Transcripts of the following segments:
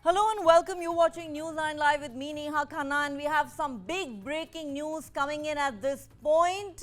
Hello and welcome. You're watching News9 Live with me, Neha Khanna, and we have some big breaking news coming in at this point.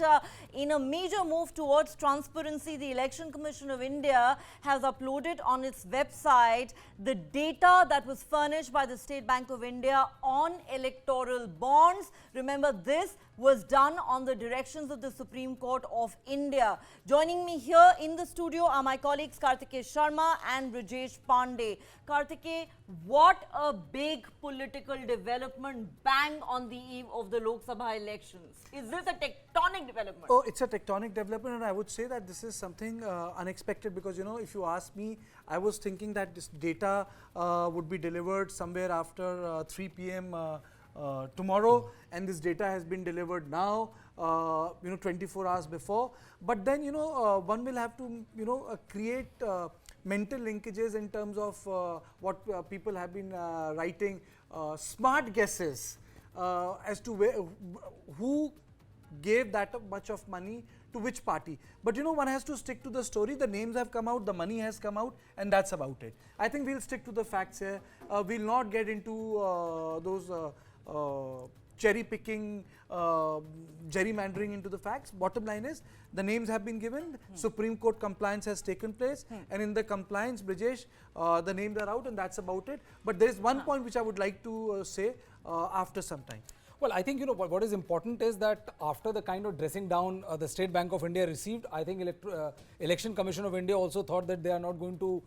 In a major move towards transparency, the Election Commission of India has uploaded on its website the data that was furnished by the State Bank of India on electoral bonds. Remember, this was done on the directions of the Supreme Court of India. Joining me here in the studio are my colleagues Kartikeya Sharma and Rajesh Pandey. Kartikeya, what a big political development bang on the eve of the Lok Sabha elections. Is this a tectonic development? Oh, it's a tectonic development, and I would say that this is something unexpected because, you know, if you ask me, I was thinking that this data would be delivered somewhere after 3 p.m. Tomorrow, and this data has been delivered now, 24 hours before. But then, one will have to, create mental linkages in terms of what people have been writing, smart guesses as to who gave that much of money to which party. But one has to stick to the story. The names have come out, the money has come out, and that's about it. I think we'll stick to the facts here. We'll not get into those cherry picking, gerrymandering into the facts. Bottom line is the names have been given, Supreme Court compliance has taken place, and in the compliance, Brijesh, the names are out, and that's about it. But there is one point which I would like to say after some time. Well, I think what is important is that after the kind of dressing down the State Bank of India received, I think Election Commission of India also thought that they are not going to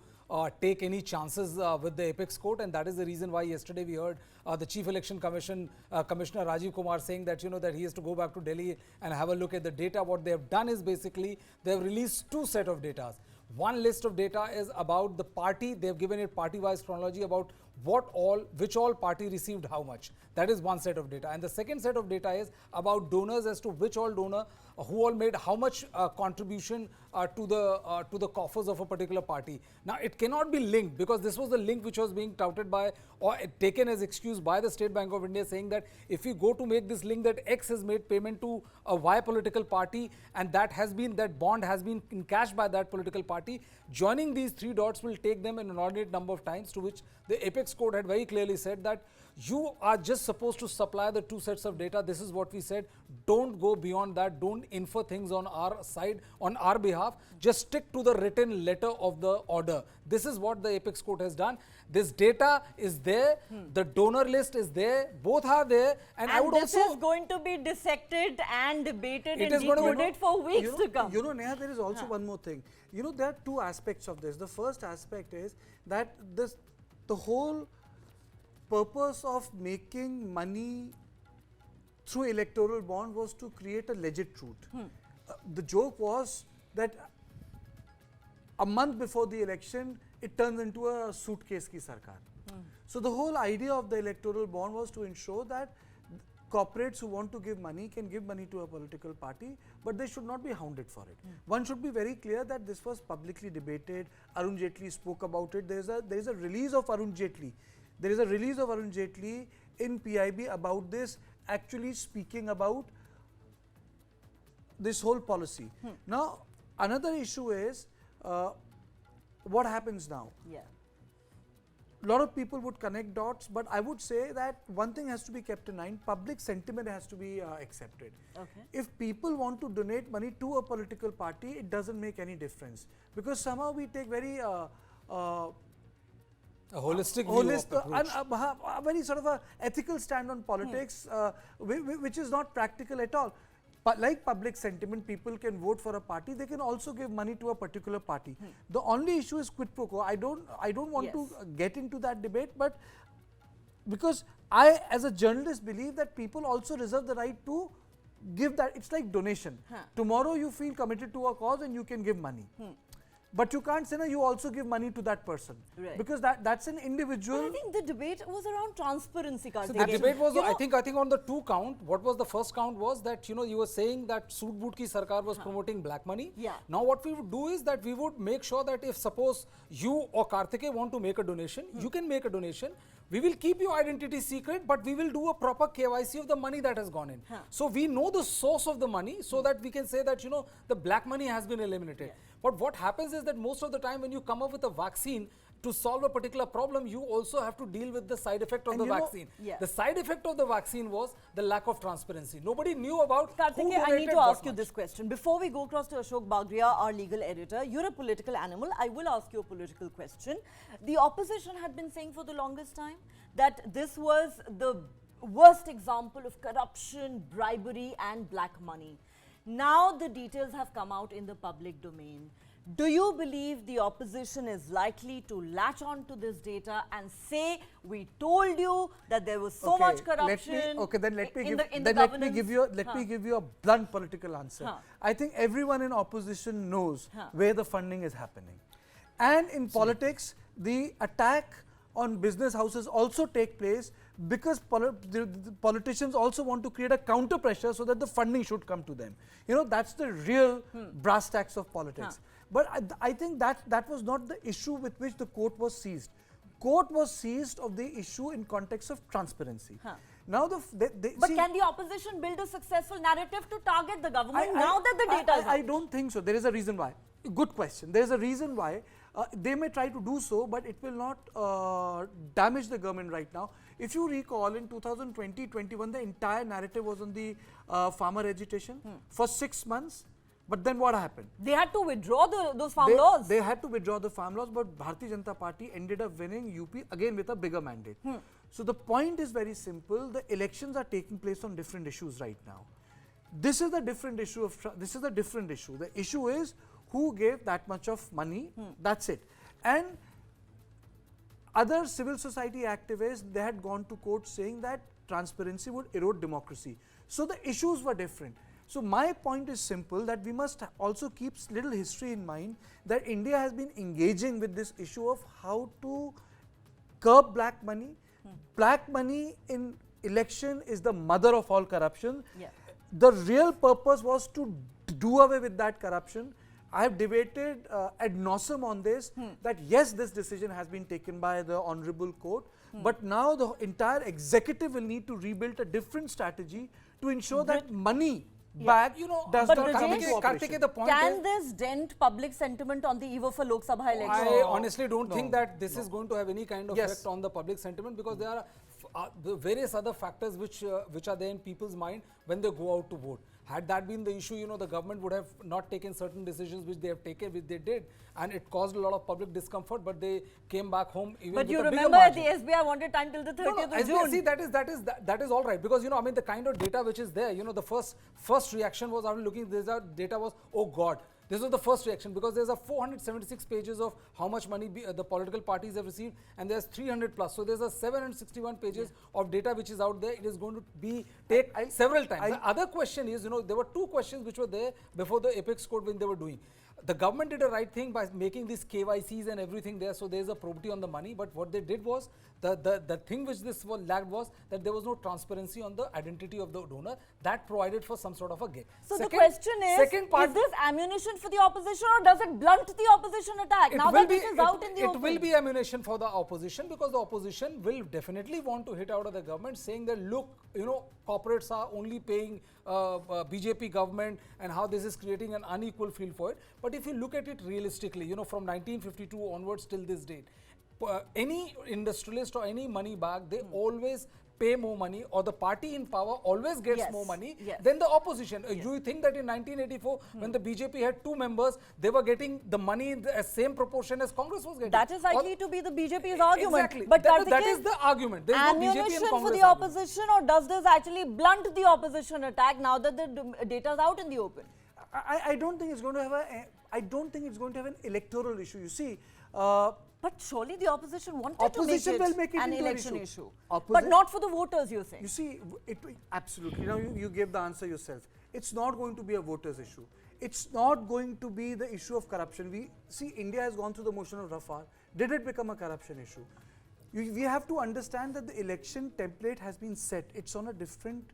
take any chances with the apex court, and that is the reason why yesterday we heard the Chief Election Commissioner Rajiv Kumar saying that that he has to go back to Delhi and have a look at the data. What they have done is basically they have released two set of data. One list of data is about the party. They have given it party-wise chronology about which all party received how much. That is one set of data. And the second set of data is about donors as to which all donor, who all made how much contribution to the coffers of a particular party. Now, it cannot be linked because this was the link which was being touted by or taken as excuse by the State Bank of India, saying that if we go to make this link that X has made payment to a Y political party and that bond has been encashed by that political party, joining these three dots will take them an inordinate number of times, to which the apex court had very clearly said that you are just supposed to supply the two sets of data. This is what we said. Don't go beyond that. Don't infer things on our side, on our behalf. Just stick to the written letter of the order. This is what the apex court has done. This data is there. The donor list is there. Both are there. And I would this also... is going to be dissected and debated and decoded for weeks to come. Neha, there is also one more thing. There are two aspects of this. The first aspect is that the whole purpose of making money through electoral bond was to create a legit truth. The joke was that a month before the election, it turns into a suitcase ki sarkar. So the whole idea of the electoral bond was to ensure that corporates who want to give money can give money to a political party, but they should not be hounded for it. One should be very clear that this was publicly debated. Arun Jaitley spoke about it. There is a release of Arun Jaitley. There is a release of Arun Jaitley in PIB about this, actually speaking about this whole policy. Now, another issue is what happens now? Yeah. A lot of people would connect dots, but I would say that one thing has to be kept in mind. Public sentiment has to be accepted. Okay. If people want to donate money to a political party, it doesn't make any difference, because somehow we take very a holistic view of approach. A very sort of a ethical stand on politics, which is not practical at all. But like public sentiment, people can vote for a party. They can also give money to a particular party. The only issue is quid pro quo. I don't want to get into that debate, but because I, as a journalist, believe that people also reserve the right to give that. It's like donation. Tomorrow you feel committed to a cause and you can give money. But you can't say, no, you also give money to that person. Right. Because that's an individual. But I think the debate was around transparency, Kartikeya. So the debate was, I think on the two count, what was the first count was that, you were saying that Soot Boot ki Sarkar was promoting black money. Yeah. Now what we would do is that we would make sure that if suppose you or Kartikeya want to make a donation, you can make a donation. We will keep your identity secret, but we will do a proper KYC of the money that has gone in. So we know the source of the money so that we can say that, the black money has been eliminated. But what happens is that most of the time when you come up with a vaccine, to solve a particular problem, you also have to deal with the side effect of And the you know- vaccine. Yeah. The side effect of the vaccine was the lack of transparency. Nobody knew about who Kartikeya, I need donated to what ask you much. this question. Before we go across to Ashok Bagria, our legal editor, you're a political animal. I will ask you a political question. The opposition had been saying for the longest time that this was the worst example of corruption, bribery and black money. Now the details have come out in the public domain. Do you believe the opposition is likely to latch on to this data and say, we told you that there was so much corruption Then let me governance? give you a blunt political answer. Huh. I think everyone in opposition knows Huh. where the funding is happening. And in politics, the attack on business houses also take place because the politicians also want to create a counter pressure so that the funding should come to them. You know, that's the real brass tacks of politics. But I think that was not the issue with which the court was seized. Court was seized of the issue in context of transparency. Now But can the opposition build a successful narrative to target the government now that the data is out? I don't think so. There is a reason why. Good question. There is a reason why. They may try to do so, but it will not damage the government right now. If you recall, in 2020-21, the entire narrative was on the farmer agitation for 6 months. But then what happened? They had to withdraw those farm laws. They had to withdraw the farm laws, but Bharatiya Janata Party ended up winning UP again with a bigger mandate. So the point is very simple. The elections are taking place on different issues right now. This is the different issue The issue is who gave that much of money. That's it. And other civil society activists, they had gone to court saying that transparency would erode democracy. So the issues were different. So my point is simple, that we must also keep little history in mind, that India has been engaging with this issue of how to curb black money. Black money in election is the mother of all corruption. The real purpose was to do away with that corruption. I have debated ad nauseum on this, that yes, this decision has been taken by the Honorable Court, but now the entire executive will need to rebuild a different strategy to ensure that money back does But not come Brajesh, into operation. The point Can is, this dent public sentiment on the eve of a Lok Sabha election? I honestly don't think that this is going to have any kind of effect on the public sentiment, because there are the various other factors which are there in people's mind when they go out to vote. Had that been the issue, the government would have not taken certain decisions which they have taken, which they did, and it caused a lot of public discomfort, but they came back home even But with you a bigger remember at the margin. SBI wanted time till the 30th of June. See, that is all right, because I mean the kind of data which is there, the first reaction was, after looking this data was, oh God. This was the first reaction, because there's a 476 pages of how much money the political parties have received, and there's 300 plus. So there's a 761 pages of data which is out there. It is going to be take several times. The other question is, there were two questions which were there before the Apex Court when they were doing. The government did a right thing by making these KYCs and everything there, so there's a probity on the money. But what they did was, the thing which this was lacked was that there was no transparency on the identity of the donor. That provided for some sort of a gain. So the question is this ammunition for the opposition, or does it blunt the opposition attack? Now that this is out in the open. It will be ammunition for the opposition, because the opposition will definitely want to hit out of the government, saying that look, corporates are only paying BJP government, and how this is creating an unequal field for it. But if you look at it realistically, from 1952 onwards till this date, any industrialist or any money bag, they always pay more money, or the party in power always gets more money than the opposition. Do you think that in 1984, when the BJP had 2 members, they were getting the money in the same proportion as Congress was getting? That is likely to be the BJP's argument. Exactly. But that is the argument. There is no BJP and ammunition for Congress the opposition, or does this actually blunt the opposition attack now that the data is out in the open? I don't think it's going to have an electoral issue. You see, but surely the opposition wanted to make it an election issue. But not for the voters, you think? You see, absolutely. Now you gave the answer yourself. It's not going to be a voters issue. It's not going to be the issue of corruption. We see India has gone through the motion of Rafale. Did it become a corruption issue? We have to understand that the election template has been set. It's on a different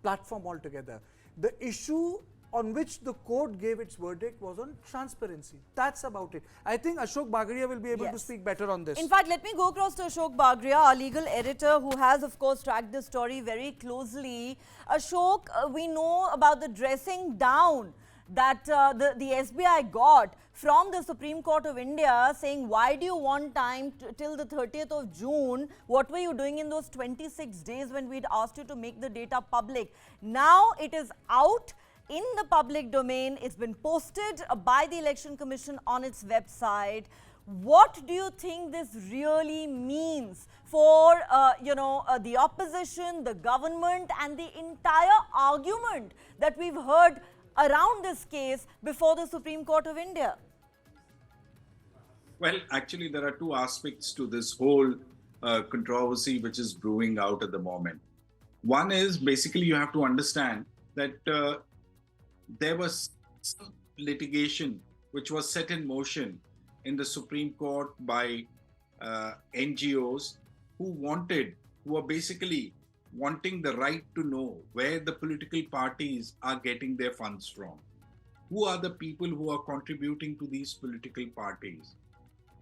platform altogether. The issue on which the court gave its verdict was on transparency. That's about it. I think Ashok Bagria will be able to speak better on this. In fact, let me go across to Ashok Bagria, our legal editor, who has, of course, tracked this story very closely. Ashok, we know about the dressing down that the SBI got from the Supreme Court of India saying, why do you want time till the 30th of June? What were you doing in those 26 days when we'd asked you to make the data public? Now it is out in the public domain. It's been posted by the Election Commission on its website. What do you think this really means for, the opposition, the government, and the entire argument that we've heard around this case before the Supreme Court of India? Well, actually, there are two aspects to this whole controversy which is brewing out at the moment. One is basically you have to understand that there was some litigation which was set in motion in the Supreme Court by NGOs who are basically wanting the right to know where the political parties are getting their funds from. Who are the people who are contributing to these political parties?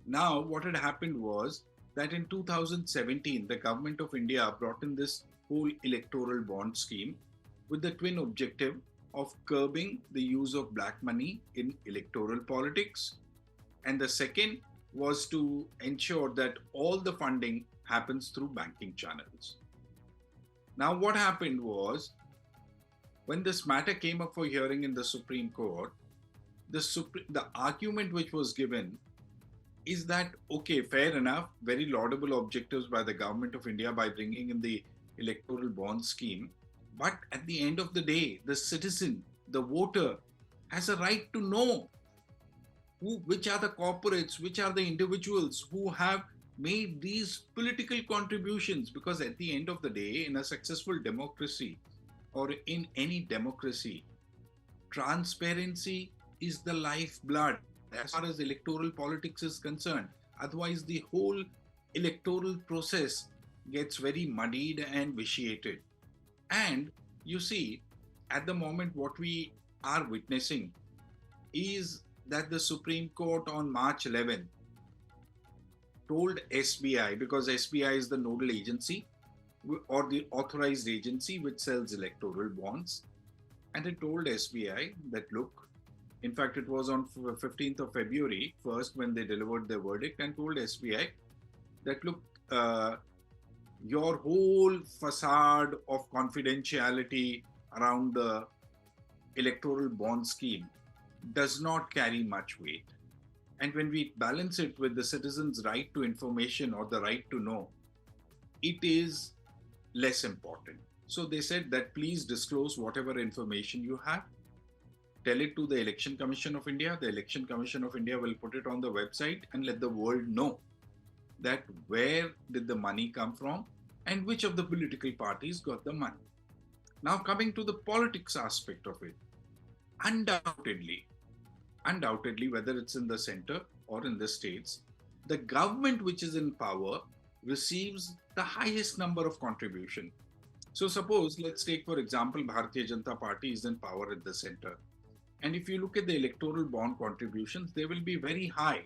Now, what had happened was that in 2017, the government of India brought in this whole electoral bond scheme with the twin objective of curbing the use of black money in electoral politics. And the second was to ensure that all the funding happens through banking channels. Now, what happened was, when this matter came up for hearing in the Supreme Court, the argument which was given is that, okay, fair enough, very laudable objectives by the government of India by bringing in the electoral bond scheme. But at the end of the day, the citizen, the voter, has a right to know which are the corporates, which are the individuals who have made these political contributions. Because at the end of the day, in a successful democracy or in any democracy, transparency is the lifeblood as far as electoral politics is concerned. Otherwise, the whole electoral process gets very muddied and vitiated. And you see, at the moment, what we are witnessing is that the Supreme Court on March 11th told SBI, because SBI is the nodal agency or the authorized agency which sells electoral bonds, and it told SBI that, look, in fact, it was on 15th of February, first when they delivered their verdict, and told SBI that, look, your whole facade of confidentiality around the electoral bond scheme does not carry much weight. And when we balance it with the citizen's right to information or the right to know, it is less important. So they said that please disclose whatever information you have. Tell it to the Election Commission of India. The Election Commission of India will put it on the website and let the world know that where did the money come from and which of the political parties got the money. Now, coming to the politics aspect of it, undoubtedly, whether it's in the center or in the states, the government which is in power receives the highest number of contribution. So suppose, let's take for example, Bharatiya Janata Party is in power at the center. And if you look at the electoral bond contributions, they will be very high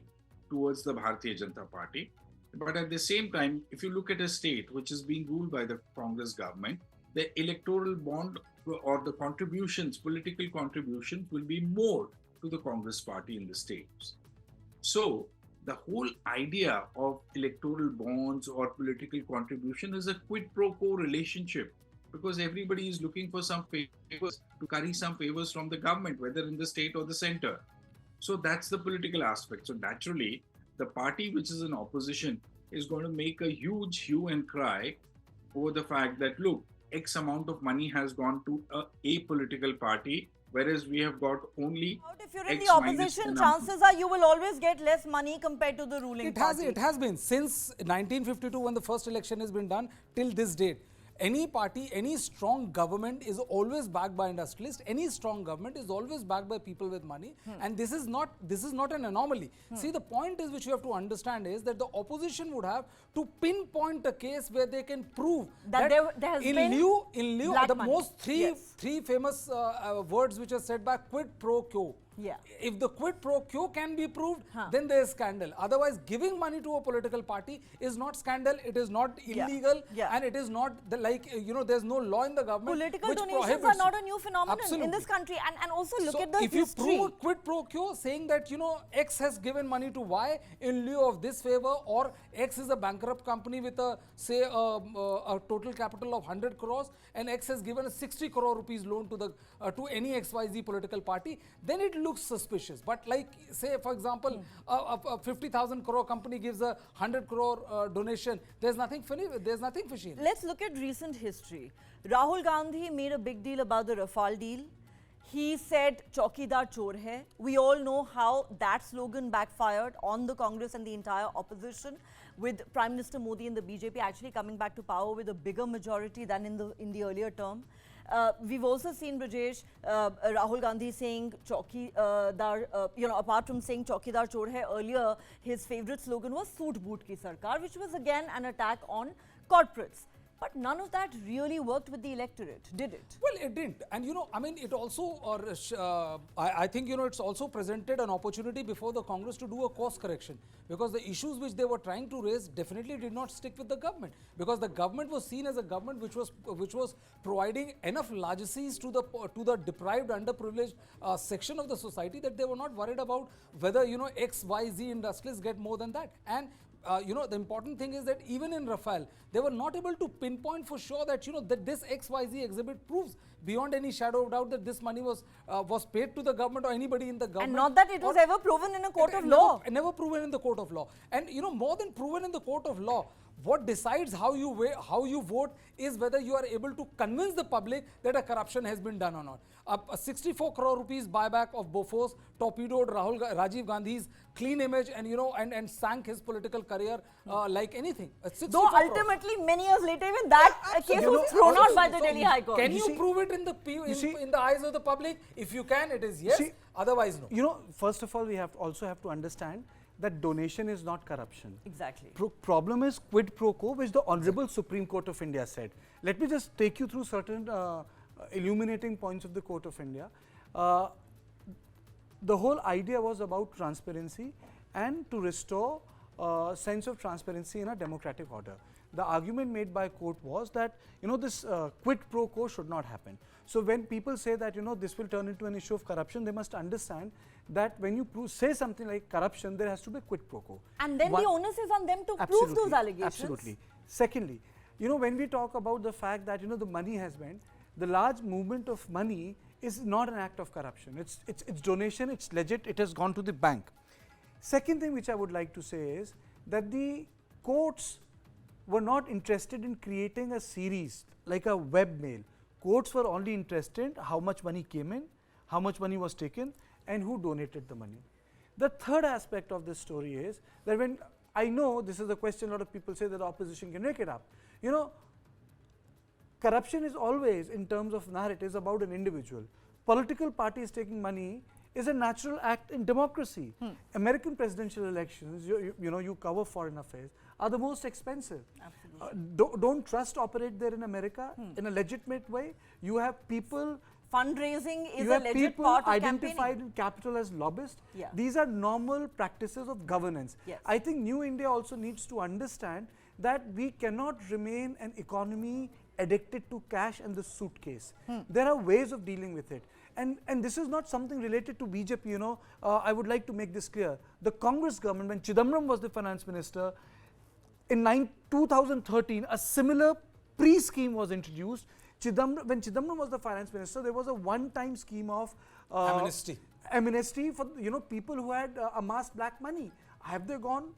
towards the Bharatiya Janata Party. But at the same time, if you look at a state which is being ruled by the Congress government, the electoral bond or the contributions, political contributions will be more to the Congress party in the states. So the whole idea of electoral bonds or political contribution is a quid pro quo relationship, because everybody is looking for some favors, to curry some favors from the government, whether in the state or the center. So that's the political aspect. So naturally, the party which is in opposition is going to make a huge hue and cry over the fact that, look, X amount of money has gone to a political party, whereas we have got only If you're in X the opposition, chances are you will always get less money compared to the ruling party. It has been since 1952 when the first election has been done till this date. Any party, any strong government is always backed by industrialists. Any strong government is always backed by people with money. And this is not an anomaly. See, the point is which you have to understand is that the opposition would have to pinpoint a case where they can prove that there has in been lieu black the money. most three famous words which are said by quid pro quo. Yeah. If the quid pro quo can be proved, then there is scandal. Otherwise, giving money to a political party is not scandal, it is not illegal, and it is not there's no law in the government Political which donations prohibits are not a new phenomenon Absolutely. in this country. And also look So at the if history. you prove a quid pro quo saying that, X has given money to Y in lieu of this favor, or X is a bankrupt company with a total capital of 100 crores and X has given a 60 crore rupees loan to any XYZ political party, then it looks suspicious. But like, say, for example, a 50,000 crore company gives a 100 crore donation, there's nothing fishy in it. Let's look at recent history. Rahul Gandhi made a big deal about the Rafale deal. He said, Chaukidar chor hai. We all know how that slogan backfired on the Congress and the entire opposition, with Prime Minister Modi and the BJP actually coming back to power with a bigger majority than in the earlier term. We've also seen, Brajesh, Rahul Gandhi saying Chaukidar, apart from saying Chaukidar chor hai, earlier his favorite slogan was Soot Boot Ki Sarkar, which was again an attack on corporates. But none of that really worked with the electorate, did it? Well, it didn't. And, it also, I think, it's also presented an opportunity before the Congress to do a course correction, because the issues which they were trying to raise definitely did not stick with the government, because the government was seen as a government which was providing enough largesses to the deprived, underprivileged section of the society, that they were not worried about whether, X, Y, Z industrialists get more than that. And the important thing is that even in Rafale, they were not able to pinpoint for sure that, that this XYZ exhibit proves beyond any shadow of doubt that this money was paid to the government or anybody in the government. And not that it was ever proven in a court of law. Never proven in the court of law. And, more than proven in the court of law, what decides how you vote is whether you are able to convince the public that a corruption has been done or not. A 64 crore rupees buyback of Bofors torpedoed Rajiv Gandhi's clean image and sank his political career like anything. Though ultimately, many years later, even that case was thrown out by the Delhi High Court. Can you prove it in the eyes of the public? If you can, it is yes. Otherwise, no. First of all, we also have to understand that donation is not corruption. Exactly. Problem is quid pro quo, which the Honorable Supreme Court of India said. Let me just take you through certain illuminating points of the Court of India. The whole idea was about transparency and to restore sense of transparency in a democratic order. The argument made by court was that this quid pro quo should not happen. So when people say that this will turn into an issue of corruption, they must understand that when you say something like corruption, there has to be quid pro quo. And then the onus is on them to prove those allegations. Absolutely. Secondly, when we talk about the fact that the money has been, the large movement of money is not an act of corruption. It's donation, it's legit, it has gone to the bank. Second thing which I would like to say is that the courts were not interested in creating a series like a web mail. Courts were only interested in how much money came in, how much money was taken, and who donated the money. The third aspect of this story is that when I know this is a question a lot of people say that the opposition can make it up. Corruption is always, in terms of narratives, about an individual. Political parties taking money is a natural act in democracy. American presidential elections, you cover foreign affairs, are the most expensive. Don't trust operate there in America in a legitimate way. You have people. Fundraising is you a have legit people part of identified in capital as lobbyists. These are normal practices of governance. I think New India also needs to understand that we cannot remain an economy addicted to cash and the suitcase. There are ways of dealing with it. And this is not something related to BJP, I would like to make this clear. The Congress government, when Chidambaram was the finance minister, in 2013, a similar pre-scheme was introduced. When Chidambaram was the finance minister, there was a one-time scheme of amnesty for people who had amassed black money. Have they gone?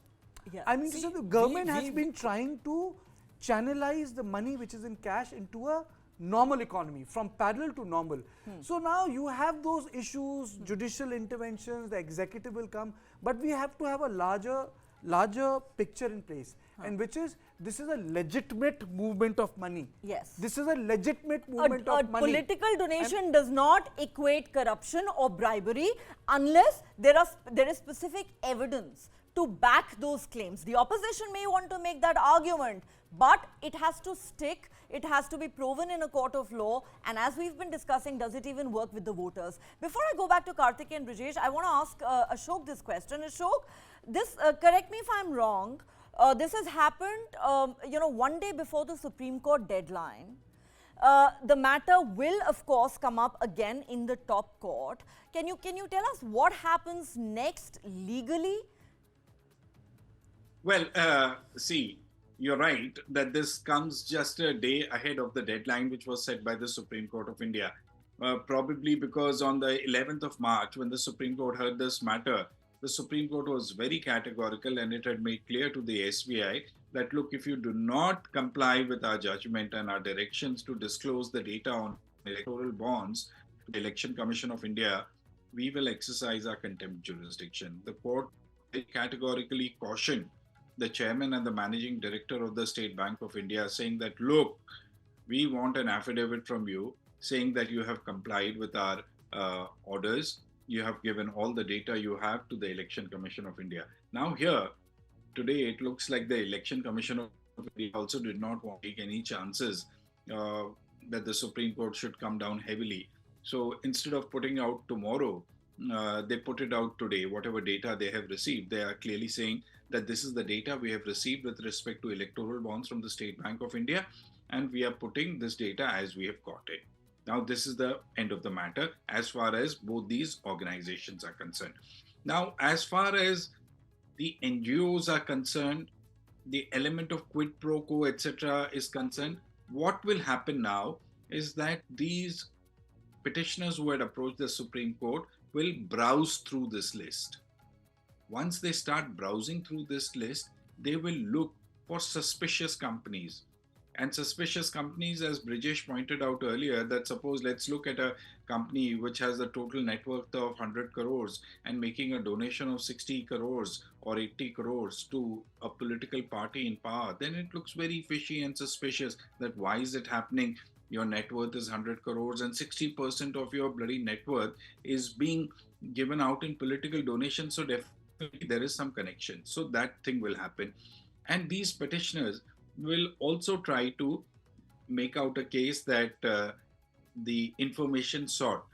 I mean, so the government has been trying to channelize the money which is in cash into a normal economy, from parallel to normal. So now you have those issues, judicial interventions, the executive will come, but we have to have a larger picture in place, and which is, this is a legitimate movement of money. Yes. This is a legitimate movement of money. Political donation does not equate corruption or bribery unless there is specific evidence to back those claims. The opposition may want to make that argument, but it has to stick. It has to be proven in a court of law. And as we've been discussing, does it even work with the voters? Before I go back to Karthik and Brijesh, I want to ask Ashok this question. Ashok, this, correct me if I'm wrong, this has happened, one day before the Supreme Court deadline. The matter will, of course, come up again in the top court. Can you tell us what happens next legally? Well, see, you're right that this comes just a day ahead of the deadline which was set by the Supreme Court of India. Probably because on the 11th of March, when the Supreme Court heard this matter, the Supreme Court was very categorical and it had made clear to the SBI that, look, if you do not comply with our judgment and our directions to disclose the data on electoral bonds to the Election Commission of India, we will exercise our contempt jurisdiction. The court categorically cautioned the chairman and the managing director of the State Bank of India, saying that, look, we want an affidavit from you saying that you have complied with our orders. You have given all the data you have to the Election Commission of India. Now here, today, it looks like the Election Commission of India also did not want to take any chances that the Supreme Court should come down heavily. So instead of putting out tomorrow, they put it out today. Whatever data they have received, they are clearly saying that this is the data we have received with respect to electoral bonds from the State Bank of India, and we are putting this data as we have got it. Now, this is the end of the matter as far as both these organizations are concerned. Now, as far as the NGOs are concerned, the element of quid pro quo, etc. is concerned, what will happen now is that these petitioners who had approached the Supreme Court will browse through this list. Once they start browsing through this list, they will look for suspicious companies. And suspicious companies, as Brijesh pointed out earlier, that suppose let's look at a company which has a total net worth of 100 crores and making a donation of 60 crores or 80 crores to a political party in power, then it looks very fishy and suspicious that why is it happening? Your net worth is 100 crores and 60% of your bloody net worth is being given out in political donations. So definitely there is some connection. So that thing will happen. And these petitioners will also try to make out a case that the information sought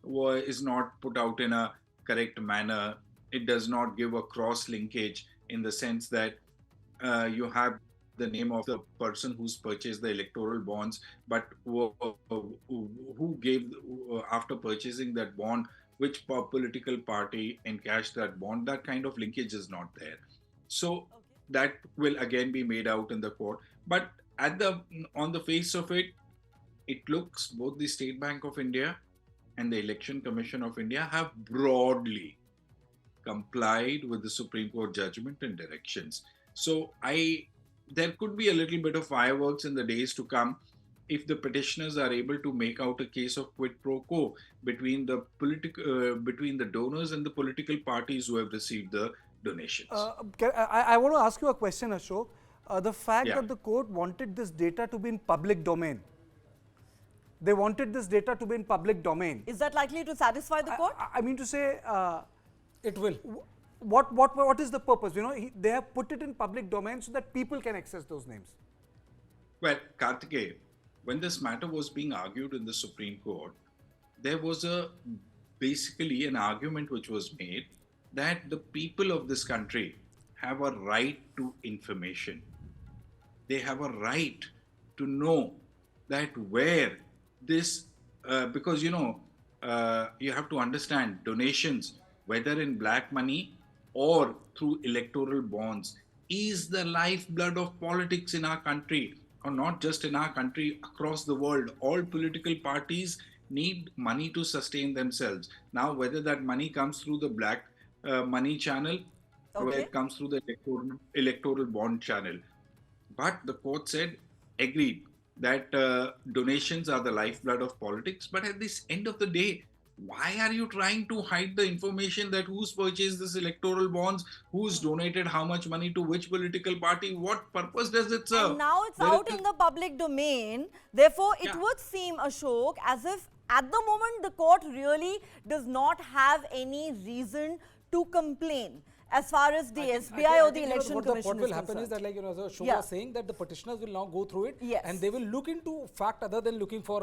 is not put out in a correct manner. It does not give a cross linkage in the sense that you have the name of the person who's purchased the electoral bonds, but who gave, after purchasing that bond, which political party encashed that bond. That kind of linkage is not there. So that will again be made out in the court. But on the face of it, it looks both the State Bank of India and the Election Commission of India have broadly complied with the Supreme Court judgment and directions. So there could be a little bit of fireworks in the days to come if the petitioners are able to make out a case of quid pro quo between the donors and the political parties who have received the donations. I want to ask you a question, Ashok. The fact that the court wanted this data to be in public domain. They wanted this data to be in public domain. Is that likely to satisfy the court? I mean to say, it will. What is the purpose? You know, they have put it in public domain so that people can access those names. Well, Karthikeya, when this matter was being argued in the Supreme Court, there was basically an argument which was made that the people of this country have a right to information. They have a right to know that where this, because you have to understand donations, whether in black money or through electoral bonds, is the lifeblood of politics in our country, or not just in our country, across the world. All political parties need money to sustain themselves. Now, whether that money comes through the black money channel or whether it comes through the electoral bond channel. But the court said, agreed, that donations are the lifeblood of politics. But at this end of the day, why are you trying to hide the information that who's purchased this electoral bonds, who's donated how much money to which political party, what purpose does it serve? And now it's out in the public domain. Therefore, it would seem, Ashok, as if at the moment the court really does not have any reason to complain. as far as the SBI or the Election Commission what will is happen is that, concerned. like, as Shobha Yeah. was saying, that the petitioners will now go through it, Yes. and they will look into fact other than looking for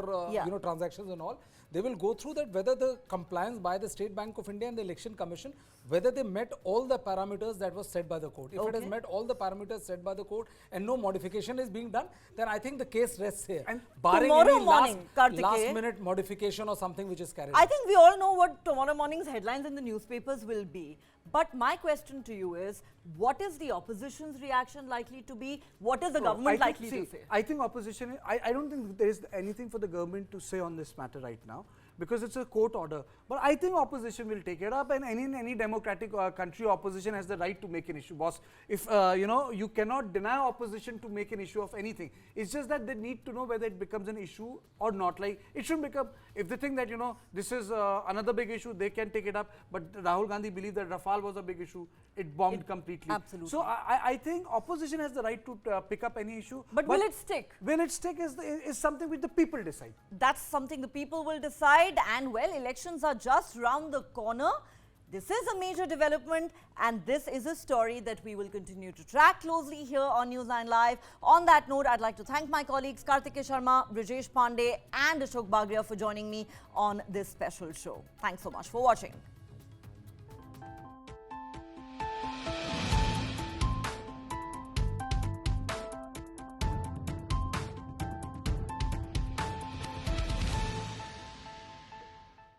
transactions and all. They will go through that whether the compliance by the State Bank of India and the Election Commission, whether they met all the parameters that was set by the court. If it has met all the parameters set by the court and no modification is being done, then I think the case rests here. And barring tomorrow any morning, Kartikeya, last minute modification or something which is carried I out. think we all know what tomorrow morning's headlines in the newspapers will be. But my question to you is, what is the opposition's reaction likely to be? What is the government likely to say? I think opposition, I don't think there is anything for the government to say on this matter right now, because it's a court order. But I think opposition will take it up, and in any democratic country, opposition has the right to make an issue. Boss, if you cannot deny opposition to make an issue of anything. It's just that they need to know whether it becomes an issue or not. Like, it shouldn't become, if they think that this is another big issue, they can take it up. But Rahul Gandhi believed that Rafale was a big issue. It bombed completely. Absolutely. So I think opposition has the right to pick up any issue. But will it stick? Will it stick is something which the people decide. That's something the people will decide. And well, elections are just round the corner. This is a major development, and this is a story that we will continue to track closely here on News9 Live. On that note, I'd like to thank my colleagues Kartikeya Sharma, Brijesh Pandey and Ashok Bagria for joining me on this special show. Thanks so much for watching.